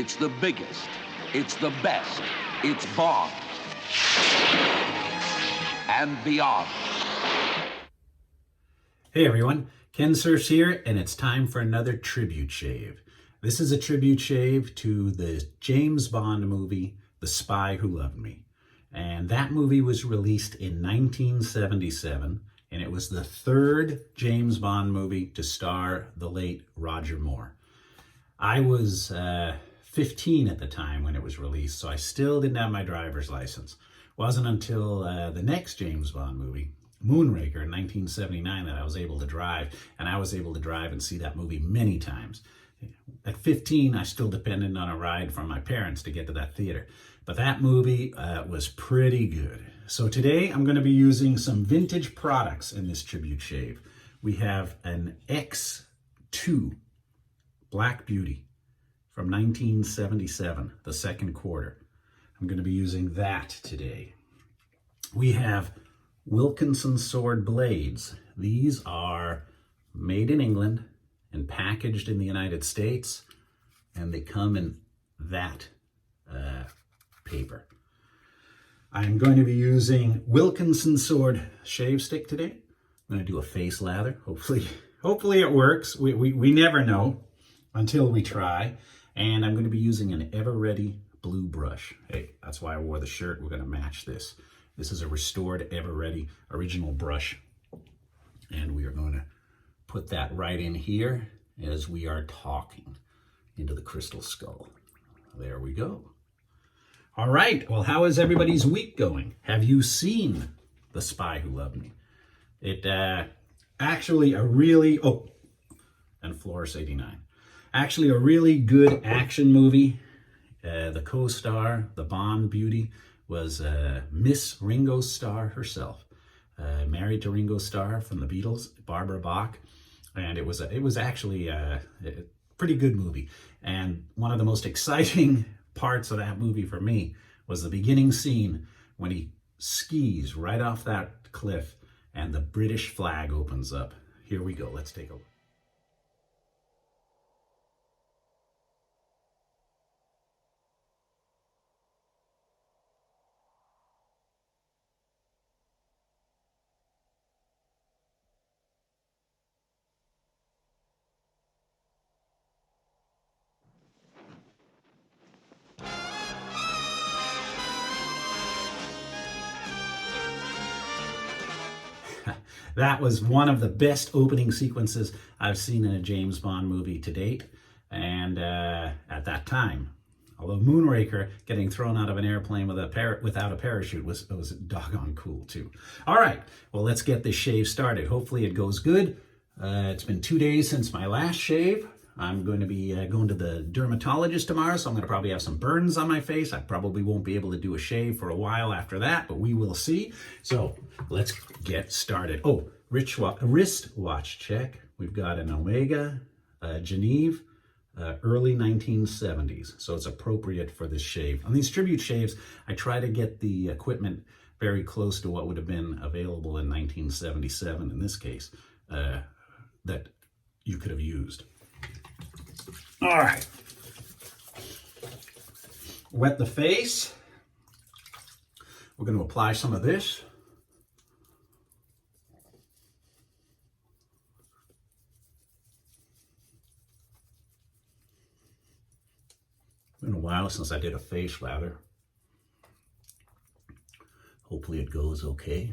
It's the biggest. It's the best. It's Bond. And beyond. Hey everyone, Kensurfs here, and it's time for another tribute shave. This is a tribute shave to the James Bond movie, The Spy Who Loved Me. And that movie was released in 1977, and it was the third James Bond movie to star the late Roger Moore. I was 15 at the time when it was released, so I still didn't have my driver's license. It wasn't until the next James Bond movie, Moonraker in 1979, that I was able to drive, and I was able to drive and see that movie many times. At 15, I still depended on a ride from my parents to get to that theater, but that movie was pretty good. So today I'm going to be using some vintage products in this tribute shave. We have an X2 Black Beauty from 1977, the second quarter. I'm going to be using that today. We have Wilkinson sword blades. These are made in England and packaged in the United States, and they come in that paper. I'm going to be using Wilkinson sword shave stick today. I'm going to do a face lather. Hopefully it works. We never know until we try. And I'm going to be using an Ever Ready blue brush. Hey, that's why I wore the shirt. We're going to match this. This is a restored Ever Ready original brush. And we are going to put that right in here as we are talking into the crystal skull. There we go. All right. Well, how is everybody's week going? Have you seen The Spy Who Loved Me? It actually a really, and Floris 89. Actually a really good action movie. The co-star, the Bond beauty, was Miss Ringo Starr herself. Married to Ringo Starr from the Beatles, Barbara Bach. And it was actually a pretty good movie. And one of the most exciting parts of that movie for me was the beginning scene when he skis right off that cliff and the British flag opens up. Here we go. Let's take a look. That was one of the best opening sequences I've seen in a James Bond movie to date. And at that time, although Moonraker, getting thrown out of an airplane without a parachute was doggone cool too. All right, well, let's get this shave started. Hopefully it goes good. It's been 2 days since my last shave. I'm going to be going to the dermatologist tomorrow, so I'm going to probably have some burns on my face. I probably won't be able to do a shave for a while after that, but we will see. So let's get started. Oh, wrist watch check. We've got an Omega Geneve, early 1970s, so it's appropriate for this shave. On these tribute shaves, I try to get the equipment very close to what would have been available in 1977, in this case, that you could have used. All right, wet the face. We're going to apply some of this. It's been a while since I did a face lather. Hopefully it goes okay.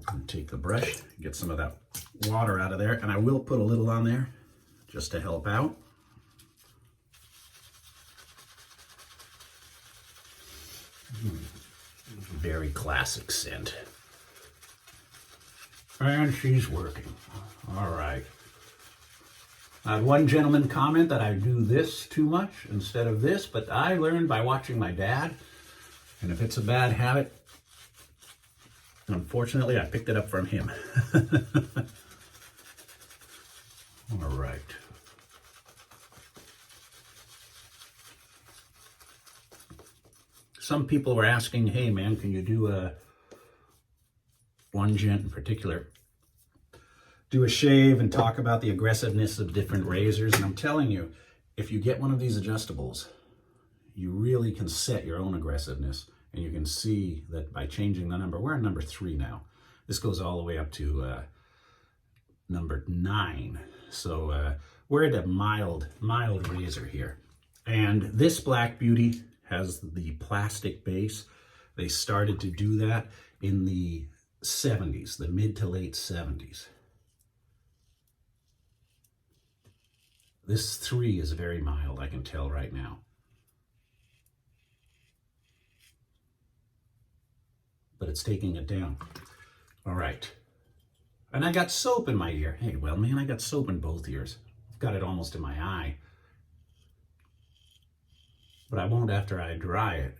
And take the brush, get some of that water out of there, and I will put a little on there just to help out. Very classic scent. And she's working. All right. I had one gentleman comment that I do this too much instead of this, but I learned by watching my dad, and if it's a bad habit, unfortunately, I picked it up from him. All right. Some people were asking, hey man, can you do one gent in particular do a shave and talk about the aggressiveness of different razors. And I'm telling you, if you get one of these adjustables, you really can set your own aggressiveness. And you can see that by changing the number, we're on number 3 now. This goes all the way up to number 9. So we're at a mild razor here. And this Black Beauty has the plastic base. They started to do that in the 70s, the mid to late 70s. This 3 is very mild, I can tell right now. But it's taking it down. All right. And I got soap in my ear. Hey, well, man, I got soap in both ears. I've got it almost in my eye. But I won't after I dry it.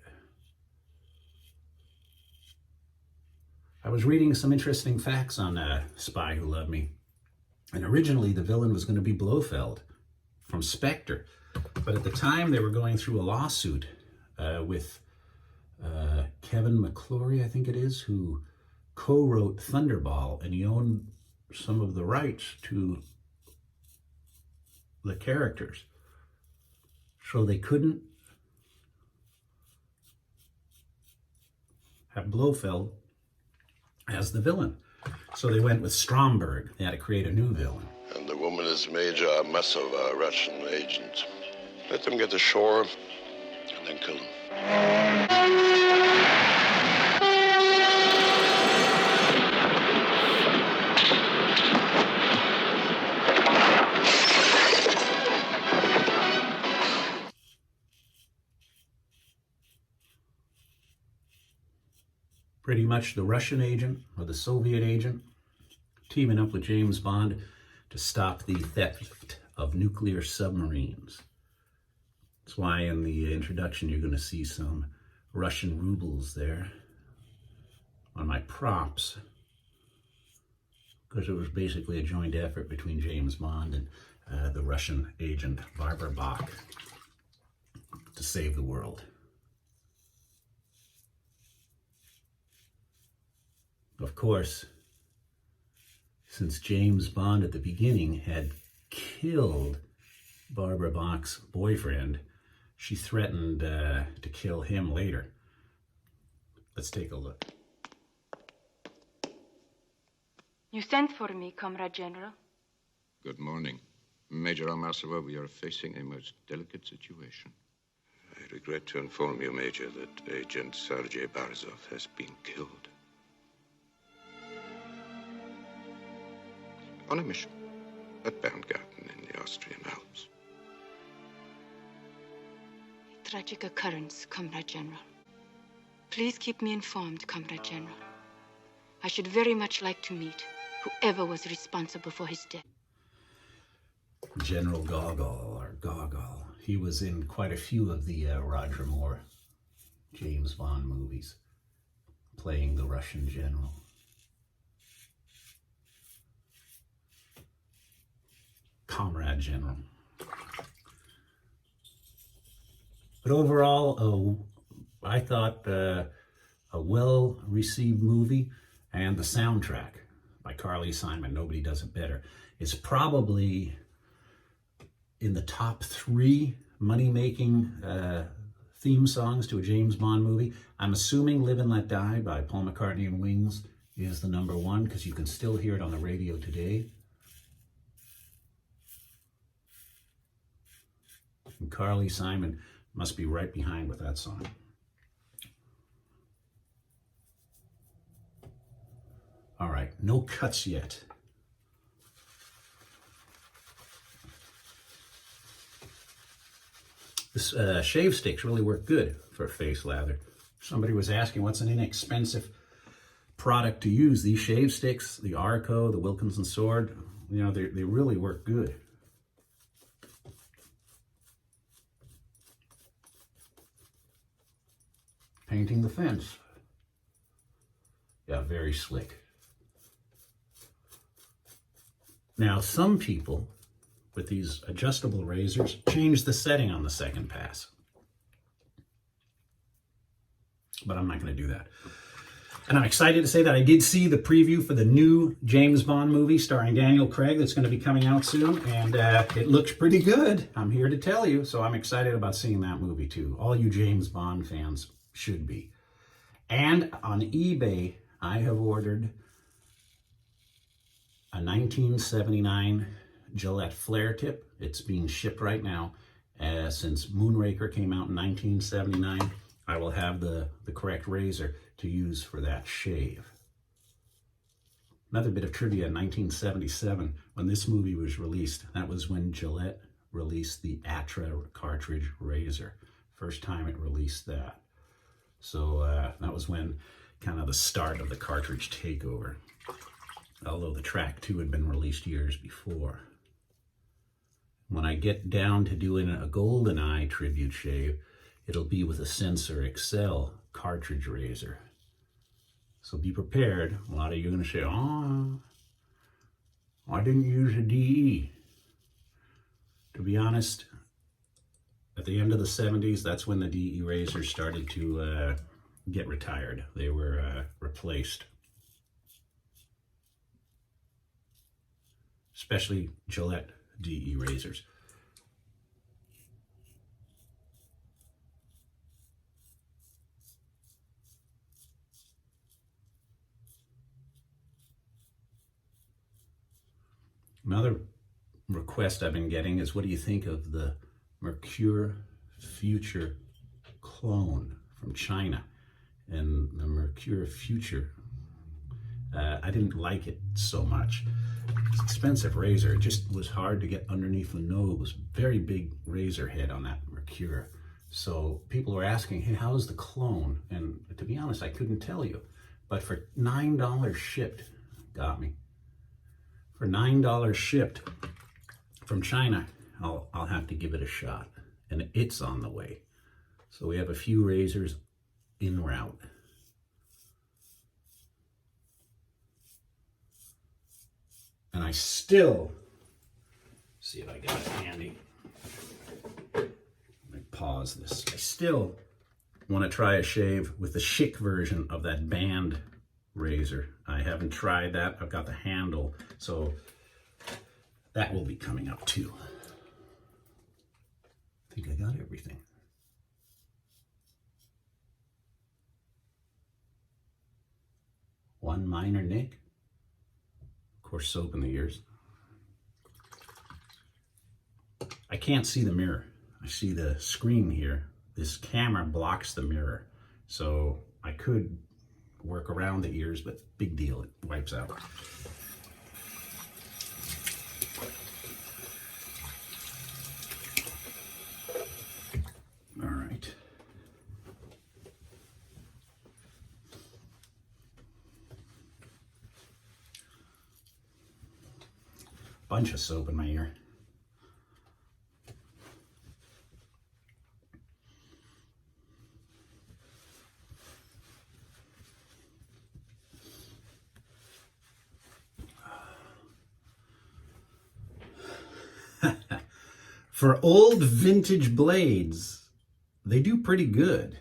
I was reading some interesting facts on Spy Who Loved Me. And originally the villain was going to be Blofeld from Spectre. But at the time they were going through a lawsuit with Kevin McClory, I think it is, who co-wrote Thunderball, and he owned some of the rights to the characters. So they couldn't have Blofeld as the villain. So they went with Stromberg. They had to create a new villain. And the woman is Major Masova, a Russian agent. Let them get ashore and then kill them. Pretty much the Russian agent or the Soviet agent teaming up with James Bond to stop the theft of nuclear submarines. That's why in the introduction you're going to see some Russian rubles there on my props, because it was basically a joint effort between James Bond and the Russian agent Barbara Bach to save the world. Of course, since James Bond at the beginning had killed Barbara Bach's boyfriend, she threatened to kill him later. Let's take a look. You sent for me, Comrade General. Good morning. Major Amasova, we are facing a most delicate situation. I regret to inform you, Major, that Agent Sergei Barzov has been killed. On a mission at Berngarten in the Austrian Alps. Tragic occurrence, Comrade General. Please keep me informed, Comrade General. I should very much like to meet whoever was responsible for his death. General Gogol, or Gogol. He was in quite a few of the Roger Moore James Bond movies, playing the Russian general. Comrade General. But overall, I thought a well-received movie, and the soundtrack by Carly Simon, nobody does it better. It's probably in the top 3 money-making theme songs to a James Bond movie. I'm assuming Live and Let Die by Paul McCartney and Wings is the number 1, because you can still hear it on the radio today. And Carly Simon must be right behind with that song. All right, no cuts yet. This shave sticks really work good for face lather. Somebody was asking what's an inexpensive product to use. These shave sticks, the Arco, the Wilkinson Sword, you know, they really work good. Painting the fence. Yeah, very slick. Now, some people with these adjustable razors change the setting on the second pass. But I'm not going to do that. And I'm excited to say that I did see the preview for the new James Bond movie starring Daniel Craig that's going to be coming out soon, and it looks pretty good. I'm here to tell you, so I'm excited about seeing that movie too. All you James Bond fans should be. And on eBay, I have ordered a 1979 Gillette flare tip. It's being shipped right now. Since Moonraker came out in 1979, I will have the correct razor to use for that shave. Another bit of trivia, in 1977, when this movie was released, that was when Gillette released the Atra cartridge razor. First time it released that. So that was when kind of the start of the cartridge takeover. Although the Track 2 had been released years before. When I get down to doing a GoldenEye tribute shave, it'll be with a Sensor XL cartridge razor. So be prepared. A lot of you are going to say, oh, why didn't you use a DE? To be honest, at the end of the 70s, that's when the DE razors started to get retired. They were replaced. Especially Gillette DE razors. Another request I've been getting is, what do you think of the Mercure Future clone from China? And the Mercure Future, I didn't like it so much. It's an expensive razor. It just was hard to get underneath the nose. Very big razor head on that Mercure. So people were asking, hey, how's the clone? And to be honest, I couldn't tell you. But for $9 shipped, got me. For $9 shipped from China, I'll have to give it a shot. And it's on the way. So we have a few razors en route. And I still, see if I got it handy. Let me pause this. I still want to try a shave with the chic version of that band razor. I haven't tried that. I've got the handle, so that will be coming up too. I think I got everything. One minor nick. Of course, soap in the ears. I can't see the mirror. I see the screen here. This camera blocks the mirror. So I could work around the ears, but big deal, it wipes out. All right. Bunch of soap in my ear. For old vintage blades, they do pretty good.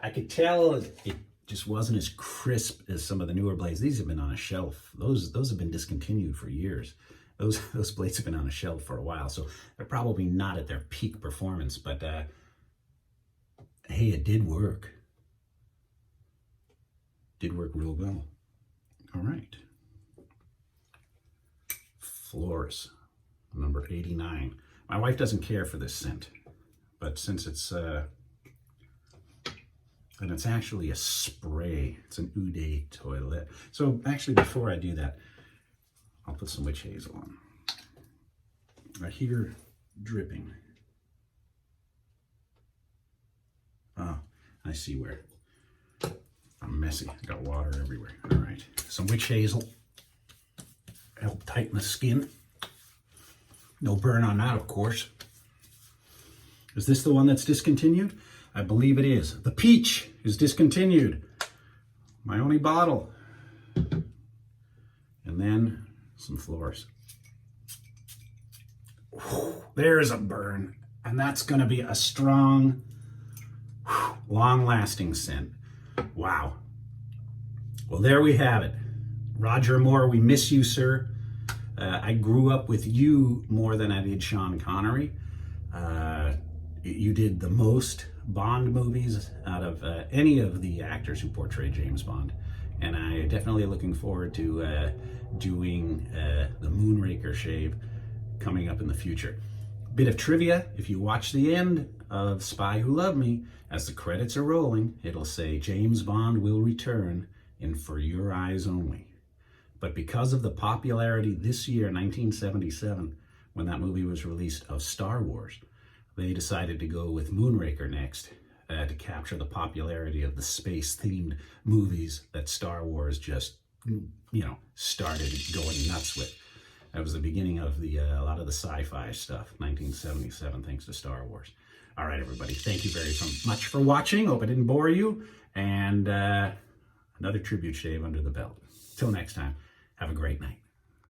I could tell it just wasn't as crisp as some of the newer blades. These have been on a shelf. Those have been discontinued for years. Those blades have been on a shelf for a while, so they're probably not at their peak performance, but hey, it did work. Did work real well. All right. Floris, number 89. My wife doesn't care for this scent, but since it's and it's actually a spray. It's an Eau de Toilette. So actually, before I do that, I'll put some witch hazel on. I hear dripping. Oh, I see where. I'm messy. I got water everywhere. All right, some witch hazel. Help tighten the skin. No burn on that, of course. Is this the one that's discontinued? I believe it is. The peach is discontinued. My only bottle. And then some Floris. There's a burn. And that's going to be a strong, long-lasting scent. Wow. Well, there we have it. Roger Moore, we miss you, sir. I grew up with you more than I did Sean Connery. You did the most Bond movies out of any of the actors who portrayed James Bond. And I definitely looking forward to doing the Moonraker shave coming up in the future. Bit of trivia, if you watch the end of Spy Who Loved Me, as the credits are rolling, it'll say James Bond will return in For Your Eyes Only. But because of the popularity this year, 1977, when that movie was released, of Star Wars, they decided to go with Moonraker next to capture the popularity of the space-themed movies that Star Wars just, started going nuts with. That was the beginning of a lot of the sci-fi stuff, 1977, thanks to Star Wars. All right, everybody, thank you very much for watching. Hope I didn't bore you. And another tribute shave under the belt. Till next time, have a great night.